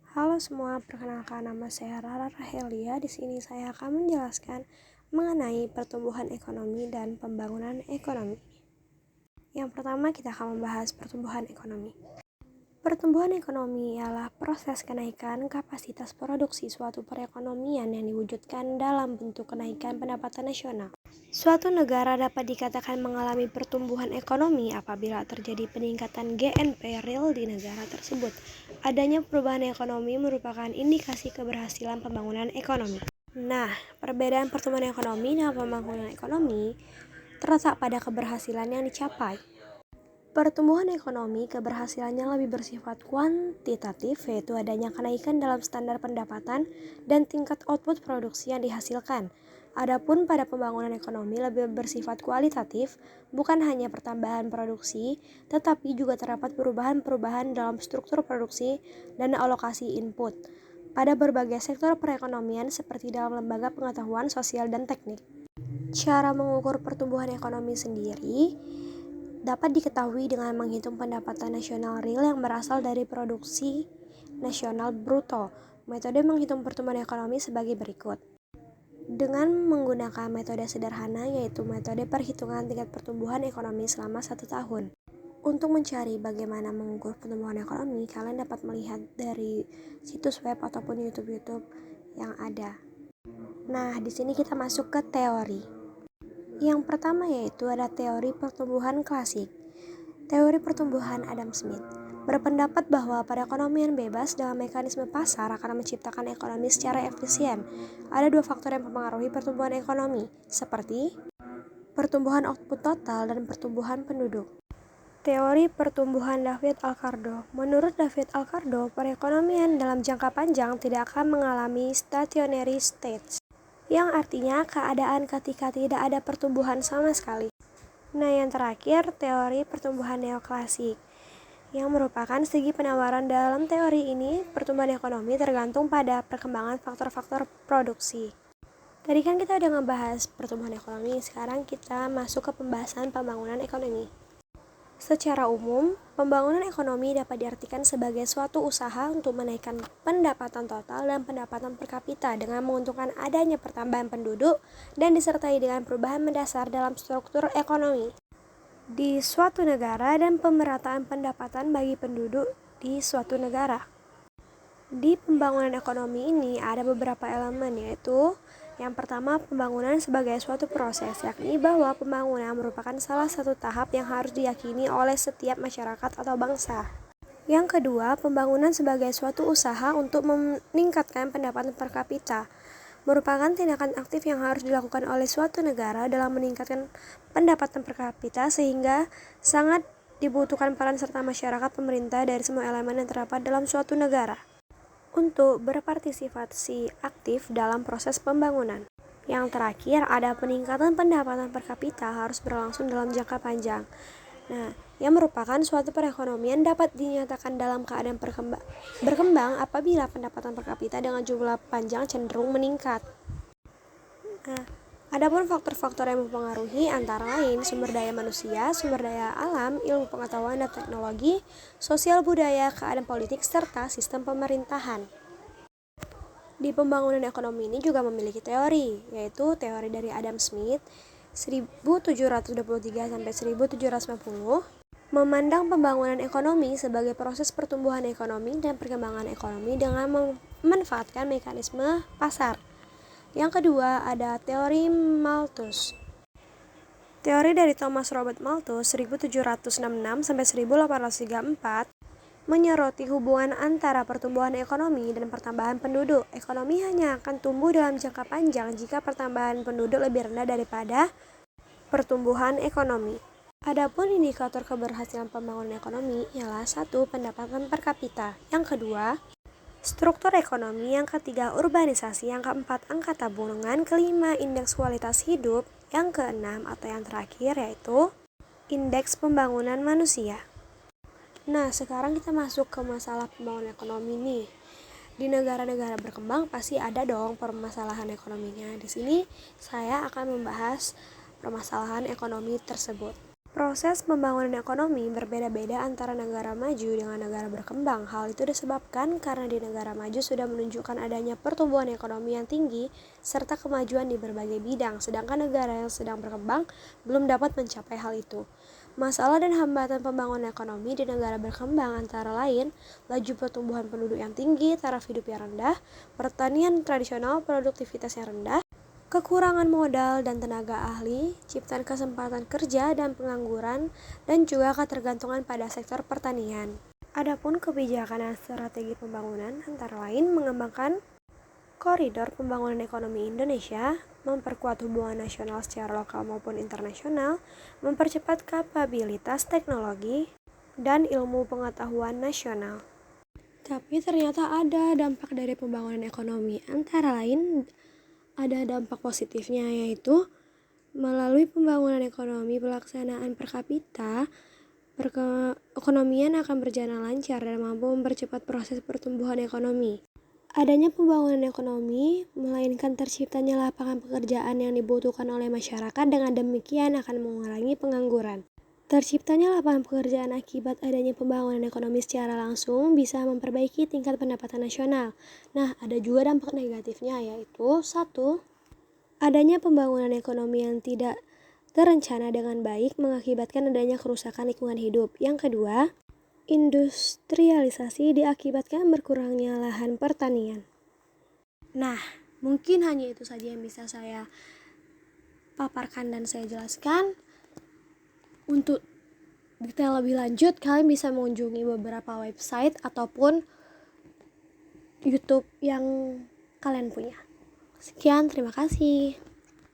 Halo semua, perkenalkan nama saya Rara Rahelia. Di sini saya akan menjelaskan mengenai pertumbuhan ekonomi dan pembangunan ekonomi. Yang pertama, kita akan membahas pertumbuhan ekonomi. Pertumbuhan ekonomi ialah proses kenaikan kapasitas produksi suatu perekonomian yang diwujudkan dalam bentuk kenaikan pendapatan nasional. Suatu negara dapat dikatakan mengalami pertumbuhan ekonomi apabila terjadi peningkatan GNP real di negara tersebut. Adanya perubahan ekonomi merupakan indikasi keberhasilan pembangunan ekonomi. Nah, perbedaan pertumbuhan ekonomi dan pembangunan ekonomi terletak pada keberhasilan yang dicapai. Pertumbuhan ekonomi keberhasilannya lebih bersifat kuantitatif, yaitu adanya kenaikan dalam standar pendapatan dan tingkat output produksi yang dihasilkan. Adapun pada pembangunan ekonomi lebih bersifat kualitatif, bukan hanya pertambahan produksi, tetapi juga terdapat perubahan-perubahan dalam struktur produksi dan alokasi input pada berbagai sektor perekonomian seperti dalam lembaga pengetahuan sosial dan teknik. Cara mengukur pertumbuhan ekonomi sendiri dapat diketahui dengan menghitung pendapatan nasional real yang berasal dari produksi nasional bruto. Metode menghitung pertumbuhan ekonomi sebagai berikut. Dengan menggunakan metode sederhana, yaitu metode perhitungan tingkat pertumbuhan ekonomi selama 1 tahun. Untuk mencari bagaimana mengukur pertumbuhan ekonomi, kalian dapat melihat dari situs web ataupun YouTube yang ada. Nah, di sini kita masuk ke teori. Yang pertama yaitu ada teori pertumbuhan klasik. Teori pertumbuhan Adam Smith berpendapat bahwa perekonomian bebas dalam mekanisme pasar akan menciptakan ekonomi secara efisien. Ada 2 faktor yang mempengaruhi pertumbuhan ekonomi, seperti pertumbuhan output total dan pertumbuhan penduduk. Teori pertumbuhan David Ricardo. Menurut David Ricardo, perekonomian dalam jangka panjang tidak akan mengalami stationary state, yang artinya keadaan ketika tidak ada pertumbuhan sama sekali. Nah, yang terakhir, teori pertumbuhan neoklasik, yang merupakan segi penawaran. Dalam teori ini, pertumbuhan ekonomi tergantung pada perkembangan faktor-faktor produksi. Tadi kan kita udah ngebahas pertumbuhan ekonomi, sekarang kita masuk ke pembahasan pembangunan ekonomi. Secara umum, pembangunan ekonomi dapat diartikan sebagai suatu usaha untuk menaikkan pendapatan total dan pendapatan per kapita dengan menguntungkan adanya pertambahan penduduk dan disertai dengan perubahan mendasar dalam struktur ekonomi di suatu negara dan pemerataan pendapatan bagi penduduk di suatu negara. Di pembangunan ekonomi ini ada beberapa elemen, yaitu yang pertama, pembangunan sebagai suatu proses, yakni bahwa pembangunan merupakan salah satu tahap yang harus diyakini oleh setiap masyarakat atau bangsa. Yang kedua, pembangunan sebagai suatu usaha untuk meningkatkan pendapatan per kapita, merupakan tindakan aktif yang harus dilakukan oleh suatu negara dalam meningkatkan pendapatan per kapita, sehingga sangat dibutuhkan peran serta masyarakat, pemerintah, dari semua elemen yang terdapat dalam suatu negara untuk berpartisipasi aktif dalam proses pembangunan. Yang terakhir, ada peningkatan pendapatan per kapita harus berlangsung dalam jangka panjang. Nah, yang merupakan suatu perekonomian dapat dinyatakan dalam keadaan berkembang apabila pendapatan per kapita dengan jumlah panjang cenderung meningkat. Nah, adapun faktor-faktor yang mempengaruhi antara lain sumber daya manusia, sumber daya alam, ilmu pengetahuan dan teknologi, sosial budaya, keadaan politik, serta sistem pemerintahan. Di pembangunan ekonomi ini juga memiliki teori, yaitu teori dari Adam Smith 1723 sampai 1750, memandang pembangunan ekonomi sebagai proses pertumbuhan ekonomi dan perkembangan ekonomi dengan memanfaatkan mekanisme pasar. Yang kedua ada teori Malthus. Teori dari Thomas Robert Malthus 1766 sampai 1834 menyoroti hubungan antara pertumbuhan ekonomi dan pertambahan penduduk. Ekonomi hanya akan tumbuh dalam jangka panjang jika pertambahan penduduk lebih rendah daripada pertumbuhan ekonomi. Adapun indikator keberhasilan pembangunan ekonomi ialah 1. Pendapatan per kapita. Yang kedua, struktur ekonomi. Yang ketiga, urbanisasi. Yang keempat, angka tabungan. Kelima, indeks kualitas hidup. Yang keenam atau yang terakhir yaitu indeks pembangunan manusia. Nah, sekarang kita masuk ke masalah pembangunan ekonomi nih. Di negara-negara berkembang pasti ada dong permasalahan ekonominya. Di sini saya akan membahas permasalahan ekonomi tersebut. Proses pembangunan ekonomi berbeda-beda antara negara maju dengan negara berkembang. Hal itu disebabkan karena di negara maju sudah menunjukkan adanya pertumbuhan ekonomi yang tinggi serta kemajuan di berbagai bidang, sedangkan negara yang sedang berkembang belum dapat mencapai hal itu. Masalah dan hambatan pembangunan ekonomi di negara berkembang antara lain laju pertumbuhan penduduk yang tinggi, taraf hidup yang rendah, pertanian tradisional, produktivitas yang rendah, kekurangan modal dan tenaga ahli, ciptaan kesempatan kerja dan pengangguran, dan juga ketergantungan pada sektor pertanian. Adapun kebijakan dan strategi pembangunan antara lain mengembangkan koridor pembangunan ekonomi Indonesia, memperkuat hubungan nasional secara lokal maupun internasional, mempercepat kapabilitas teknologi, dan ilmu pengetahuan nasional. Tapi ternyata ada dampak dari pembangunan ekonomi, antara lain ada dampak positifnya, yaitu melalui pembangunan ekonomi pelaksanaan per kapita, perekonomian akan berjalan lancar dan mampu mempercepat proses pertumbuhan ekonomi. Adanya pembangunan ekonomi melainkan terciptanya lapangan pekerjaan yang dibutuhkan oleh masyarakat, dengan demikian akan mengurangi pengangguran. Terciptanya lapangan pekerjaan akibat adanya pembangunan ekonomi secara langsung bisa memperbaiki tingkat pendapatan nasional. Nah, ada juga dampak negatifnya, yaitu 1. Adanya pembangunan ekonomi yang tidak terencana dengan baik mengakibatkan adanya kerusakan lingkungan hidup. Yang kedua, industrialisasi diakibatkan berkurangnya lahan pertanian. Nah, mungkin hanya itu saja yang bisa saya paparkan dan saya jelaskan. Untuk detail lebih lanjut, kalian bisa mengunjungi beberapa website ataupun YouTube yang kalian punya. Sekian, terima kasih.